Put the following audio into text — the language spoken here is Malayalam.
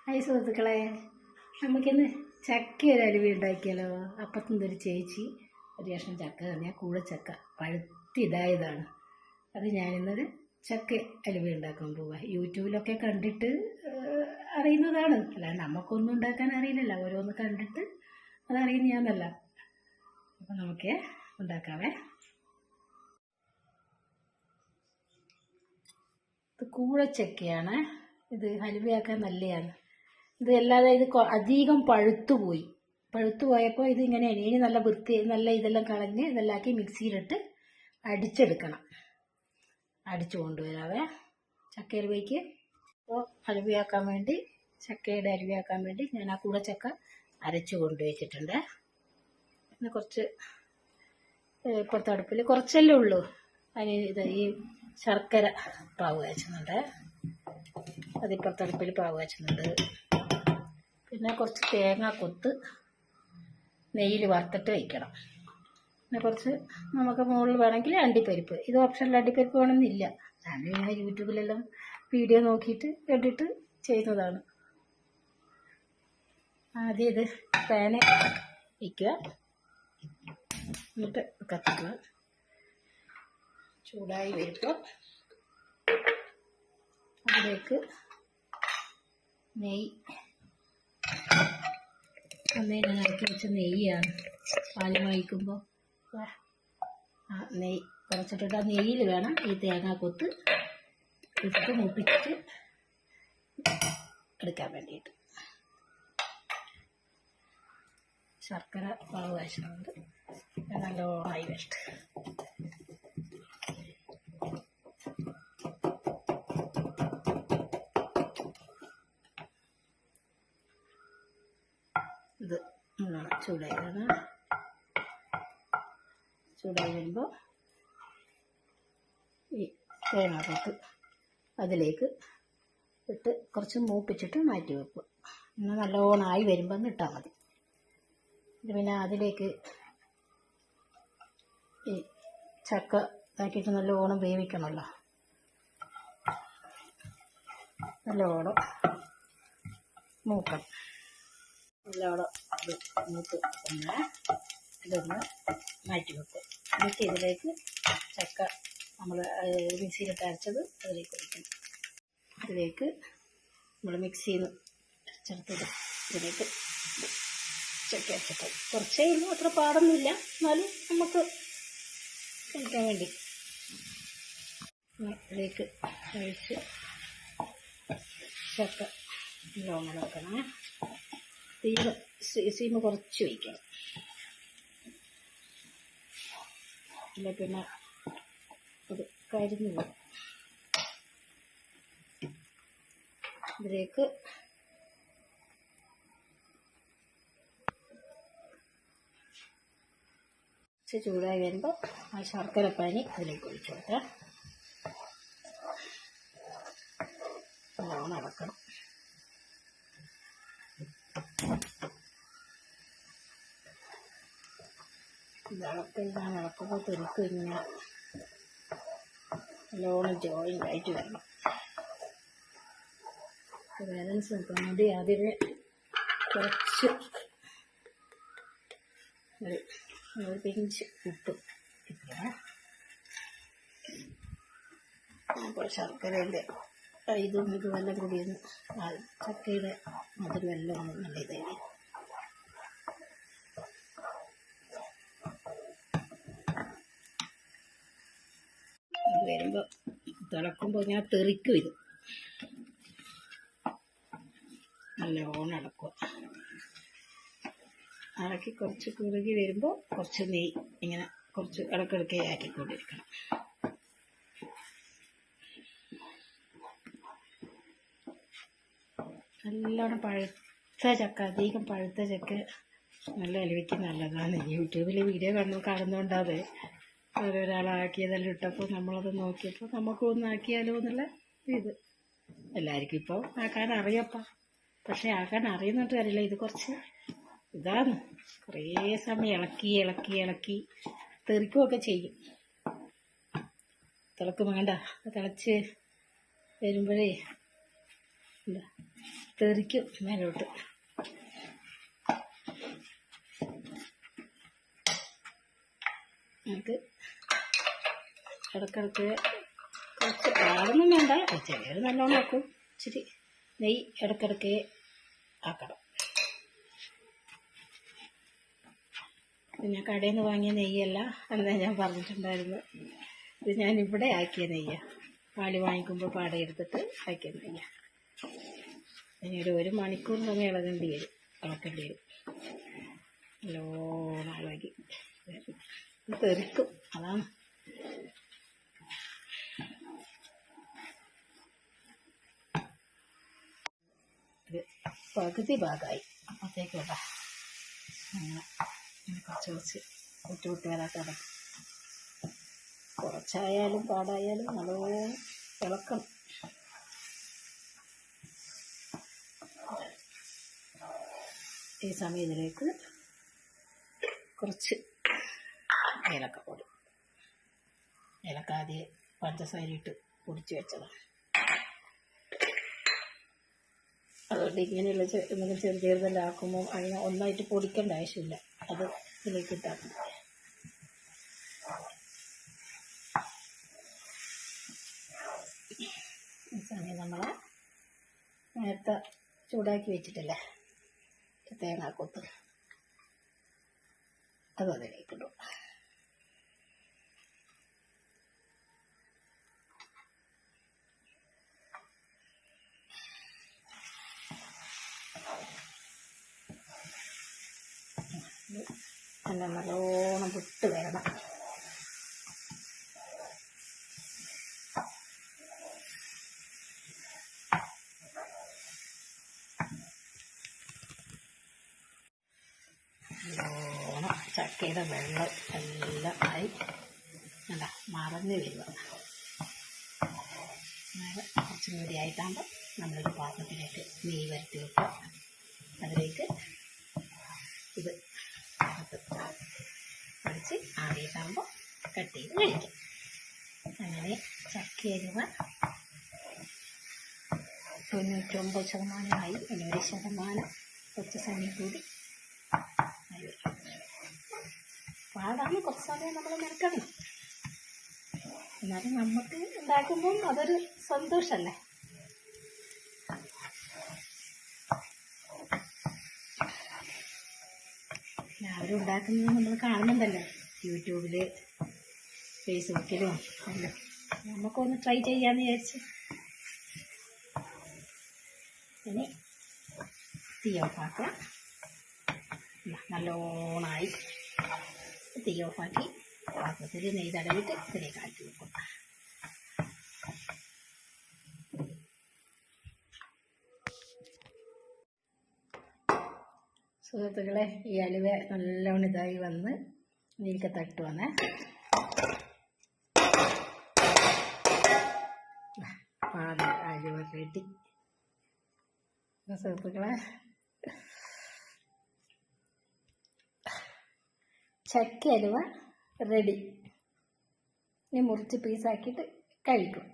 ഹായ് സുഹൃത്തുക്കളെ, നമുക്കിന്ന് ചക്ക ഒരു അലുവ ഉണ്ടാക്കിയാലോ. അപ്പത്തിൻ്റെ ഒരു ചേച്ചി ഒരു കഷ്ണം ചക്ക തന്നെയാൽ കൂടച്ചക്ക പഴുത്തിതായതാണ്. അത് ഞാനിന്നൊരു ചക്ക അലുവ ഉണ്ടാക്കാൻ പോവുക. യൂട്യൂബിലൊക്കെ കണ്ടിട്ട് അറിയുന്നതാണ്, അല്ലാതെ നമുക്കൊന്നും ഉണ്ടാക്കാൻ അറിയില്ലല്ലോ. ഓരോന്ന് കണ്ടിട്ട് അതറിയുന്ന ഞാനല്ല. അപ്പം നമുക്ക് ഉണ്ടാക്കാവേ. ഇത് കൂടച്ചക്കയാണ്. ഇത് ഹലുവയാക്കാൻ നല്ലതാണ്. ഇത് അല്ലാതെ ഇത് അധികം പഴുത്തു പോയപ്പോൾ ഇതിങ്ങനെയാണ്. ഇനി നല്ല ഇതെല്ലാം കളഞ്ഞ് ഇതെല്ലാം ആക്കി മിക്സിയിലിട്ട് അടിച്ചെടുക്കണം. അടിച്ചു കൊണ്ടുവരാവേ ചക്ക അലുവയ്ക്ക്. അപ്പോൾ ചക്കയുടെ അലുവയാക്കാൻ വേണ്ടി ഞാൻ ആ കൂടച്ചക്ക അരച്ചു കൊണ്ടുവച്ചിട്ടുണ്ട്. പിന്നെ കുറച്ച് ഇപ്പോഴത്തെ അടുപ്പിൽ കുറച്ചല്ലേ ഉള്ളൂ. അതിന് ഈ ശർക്കര പാവ് കാച്ചുന്നുണ്ട്. അതിപ്പോഴത്തെ അടുപ്പിൽ പാവ് കാച്ചുന്നുണ്ട്. പിന്നെ കുറച്ച് തേങ്ങ കൊത്ത് നെയ്യിൽ വറുത്തിട്ട് വയ്ക്കണം. പിന്നെ കുറച്ച് നമുക്ക് മുകളിൽ വേണമെങ്കിൽ അണ്ടിപ്പരിപ്പ്. ഇത് ഓപ്ഷനിൽ അണ്ടിപ്പരിപ്പ് വേണമെന്നില്ല. ഞാനിങ്ങനെ യൂട്യൂബിലെല്ലാം വീഡിയോ നോക്കിയിട്ട് കണ്ടിട്ട് ചെയ്യുന്നതാണ്. ആദ്യം ഇത് പാന് വയ്ക്കുക, എന്നിട്ട് കത്തിക്കുക. ചൂടായി വരുമ്പോൾ അതിലേക്ക് നെയ്യ്, അന്നേരം ഇറക്കി വെച്ച നെയ്യാണ്. പാല് വാങ്ങിക്കുമ്പോൾ നെയ്യ് കുറച്ചിട്ടിട്ട് ആ നെയ്യിൽ വേണം ഈ തേങ്ങാക്കൊത്ത് ഇട്ട് മൂപ്പിച്ചിട്ട് എടുക്കാൻ വേണ്ടിയിട്ട്. ശർക്കര പാവ് കാച്ചുന്നുണ്ട്. നല്ലോണമായി വരട്ടെ. ഇത് ചൂടായി വരുമ്പോൾ ഈ തേങ്ങാക്കൊത്ത് അതിലേക്ക് ഇട്ട് കുറച്ച് മൂപ്പിച്ചിട്ട് മാറ്റി വെക്കുക. എന്നാൽ നല്ലോണമായി വരുമ്പോൾ ഇട്ടാൽ മതി. പിന്നെ അതിലേക്ക് ഈ ചക്ക ഇതാക്കിയിട്ട് നല്ലോണം വേവിക്കണമല്ലോ. നല്ലോണം മൂക്കണം. നല്ലോണം ഇത് മൂത്ത് ഇതൊന്ന് മാറ്റി വെക്കും. എന്നിട്ട് ഇതിലേക്ക് ചക്ക നമ്മൾ മിക്സിയിലിട്ട് അരച്ചത് അതിലേക്ക് ഒഴിക്കണം. ഇതിലേക്ക് നമ്മൾ മിക്സിയിൽ നിന്ന് അരച്ചെടുത്തത് ഇതിലേക്ക് ചക്ക അരച്ചിട്ട് കുറച്ചേ ഉള്ളൂ, അത്ര പാടൊന്നുമില്ല. എന്നാലും നമുക്ക് കഴിക്കാൻ വേണ്ടി ഇതിലേക്ക് ഒഴിച്ച് ചക്ക നല്ലോണം വെക്കണം. സീമ കുറച്ച് വയ്ക്കണം. അല്ല പിന്നെ അത് കരിഞ്ഞു പോകും. ഇതിലേക്ക് ചൂടായി വരുമ്പോൾ ആ ശർക്കരപ്പാനി അതിലേക്ക് ഒഴിച്ചു കൊടുക്കാം. നല്ലോണം ഇളക്കണം. ഇളക്കുമ്പോൾ തെറിക്കും. ഇങ്ങനെ നല്ലോണം ജോയിൻ്റ് ആയിട്ട് വരണം. ബാലൻസ് നിൽക്കാൻ വേണ്ടി അതിന് കുറച്ച് ഒരു പിഞ്ച് ഉപ്പ് ഇട്ടില്ല. അപ്പോൾ ശർക്കരയുടെ ഇതെല്ലാം കൂടി ഒന്ന് ചക്കയുടെ മധുരമെല്ലാം ഒന്ന് നല്ല ഇതായി വരുമ്പോൾ തിളക്കുമ്പോൾ ഇങ്ങനെ തെറിക്കും. ഇത് നല്ലോണം ഇളക്കുക. ഇളക്കി കുറച്ച് കുറുകി വരുമ്പോൾ കുറച്ച് നെയ്യ് ഇങ്ങനെ കുറച്ച് ഇടയ്ക്കിടയ്ക്ക് ആക്കിക്കൊണ്ടിരിക്കണം. നല്ലോണം പഴുത്ത ചക്ക, അധികം പഴുത്ത ചക്ക നല്ല അലുവയ്ക്ക് നല്ലതാണ്. യൂട്യൂബിൽ വീഡിയോ കാണുന്നതുകൊണ്ടാണ് ഓരോരാളാക്കിയതെല്ലാം ഇട്ടപ്പോൾ നമ്മളത് നോക്കിയപ്പോൾ നമുക്കൊന്ന് ആക്കിയാലോ എന്നുള്ള ഇത്. എല്ലാവർക്കും ഇപ്പോൾ ആക്കാൻ അറിയപ്പം, പക്ഷെ ആക്കാൻ അറിയുന്നിട്ട് കാര്യമില്ല. ഇത് കുറച്ച് ഇതാണ്. കുറേ സമയം ഇളക്കി തെറിക്കുകയൊക്കെ ചെയ്യും. തിളക്കും വേണ്ട. തിളച്ച് വരുമ്പോഴേ തെറിക്കും മേലോട്ട്. നമുക്ക് ഇടക്കിടക്ക് കുറച്ച് പാടൊന്നും വേണ്ട, ചിലർ നല്ലോണം ആക്കും. ഇച്ചിരി നെയ്യ് ഇടക്കിടക്ക് ആക്കണം. പിന്നെ കടയിൽ നിന്ന് വാങ്ങിയ നെയ്യല്ല അന്ന് ഞാൻ പറഞ്ഞിട്ടുണ്ടായിരുന്നു. ഇത് ഞാനിവിടെ ആക്കിയ നെയ്യ, പാല് വാങ്ങിക്കുമ്പോൾ പാട എടുത്തിട്ട് ആക്കിയ നെയ്യ. പിന്നീട് 1 മണിക്കൂർ സമയം ഇളകേണ്ടി വരും. നല്ലോണം ഇളകി തെറിക്കും, അതാണ്. പകുതി ഭാഗമായി അപ്പോഴത്തേക്ക് കേട്ടോ അങ്ങനെ കുറച്ച് വിട്ട് വരാൻ കിടക്കും. കുറച്ചായാലും പാടായാലും നല്ലോണം ഇളക്കണം. ഈ സമയം ഇതിലേക്ക് കുറച്ച് ഏലക്കപ്പൊടി, ഏലക്ക ആദ്യം പഞ്ചസാര ഇട്ട് പൊടിച്ച് വെച്ചതാണ്. അതുകൊണ്ട് ഇങ്ങനെയുള്ള എന്തെങ്കിലും ചെറുതെല്ലാം ആക്കുമ്പോൾ അതിനെ ഒന്നായിട്ട് പൊടിക്കേണ്ട ആവശ്യമില്ല, അത് ഇതിലേക്ക് ഇട്ടാൽ മതി. ഈ സമയം നമ്മൾ നേരത്തെ ചൂടാക്കി വെച്ചിട്ടില്ലേ തേങ്ങാക്കൊത്ത്, അതും അതിലേക്ക് ഇടും. നല്ല നല്ലോണം വിട്ട് വരണം. നല്ലോണം ചക്കയുടെ വെള്ളം എല്ലാം ആയി എന്താ മറഞ്ഞു വരിക. അങ്ങനെ കുറച്ചും കൂടി ആയിട്ടാകുമ്പോൾ നമ്മളൊരു പാത്രത്തിലേക്ക് നെയ്യ് വരട്ടി വെക്കുക. അതിലേക്ക് ഇത് അടിച്ച് ആവിയിട്ടാകുമ്പോൾ കട്ട് ചെയ്ത് കഴിക്കും. അങ്ങനെ ചക്കയരുവ 99% ഇനി 1% കുറച്ച് സമയം കൂടി ആയി വരും. പാടാണ്, കുറച്ച് സമയം നമ്മൾ മെനക്കണം. എന്നാലും നമുക്ക് ഉണ്ടാക്കുമ്പം അതൊരു സന്തോഷമല്ലേ. എല്ലാവരും ഉണ്ടാക്കുന്നത് നമ്മൾ കാണുന്നുണ്ടല്ലോ, യൂട്യൂബിൽ ഫേസ്ബുക്കിലും എല്ലാം. നമുക്കൊന്ന് ട്രൈ ചെയ്യാമെന്ന് വിചാരിച്ച്. ഇനി തീ ഓഫാക്കുക. നല്ലോണമായി തീ ഓഫാക്കി പാത്രത്തിൽ നെയ്യ് തടവിട്ട് ഇതിലേക്ക് ആക്കി വെക്കും. സുഹൃത്തുക്കളെ, ഈ അലുവ നല്ലോണം ഇതായി വന്ന് ഇതിലേക്ക് തട്ട് വന്നേ. പാല് അലുവ റെഡി. സുഹൃത്തുക്കളെ, ചക്ക അലുവ റെഡി. ഇനി മുറിച്ച് പീസാക്കിയിട്ട് കഴിക്കും.